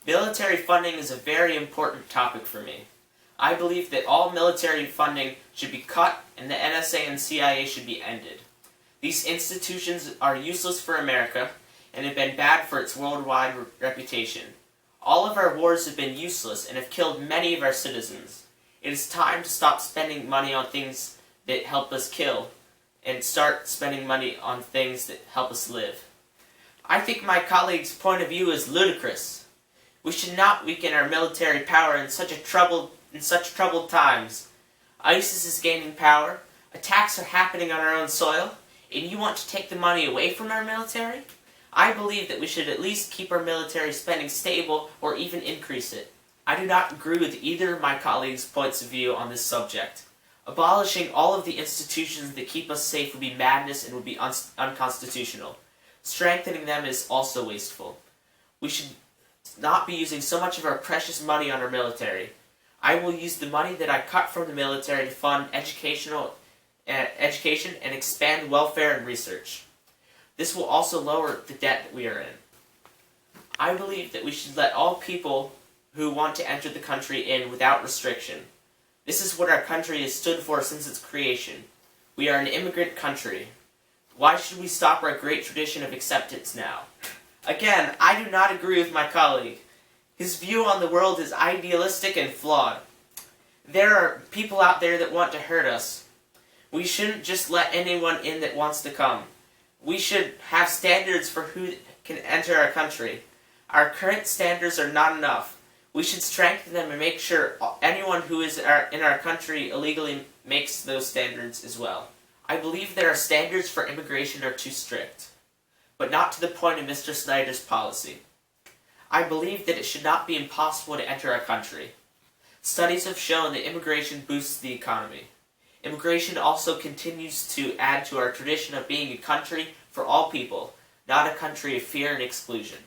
Military funding is a very important topic for me. I believe that all military funding should be cut and the NSA and CIA should be ended. These institutions are useless for America and have been bad for its worldwide reputation. All of our wars have been useless and have killed many of our citizens. It is time to stop spending money on things that help us kill and start spending money on things that help us live. I think my colleague's point of view is ludicrous. We should not weaken our military power in such troubled times. ISIS is gaining power, attacks are happening on our own soil, and you want to take the money away from our military? I believe that we should at least keep our military spending stable or even increase it. I do not agree with either of my colleagues' points of view on this subject. Abolishing all of the institutions that keep us safe would be madness and would be unconstitutional. Strengthening them is also wasteful. We should not be using so much of our precious money on our military. I will use the money that I cut from the military to fund education and expand welfare and research. This will also lower the debt that we are in. I believe that we should let all people who want to enter the country in without restriction. This is what our country has stood for since its creation. We are an immigrant country. Why should we stop our great tradition of acceptance now? Again, I do not agree with my colleague. His view on the world is idealistic and flawed. There are people out there that want to hurt us. We shouldn't just let anyone in that wants to come. We should have standards for who can enter our country. Our current standards are not enough. We should strengthen them and make sure anyone who is in our country illegally makes those standards as well. I believe that our standards for immigration are too strict, but not to the point of Mr. Snyder's policy. I believe that it should not be impossible to enter our country. Studies have shown that immigration boosts the economy. Immigration also continues to add to our tradition of being a country for all people, not a country of fear and exclusion.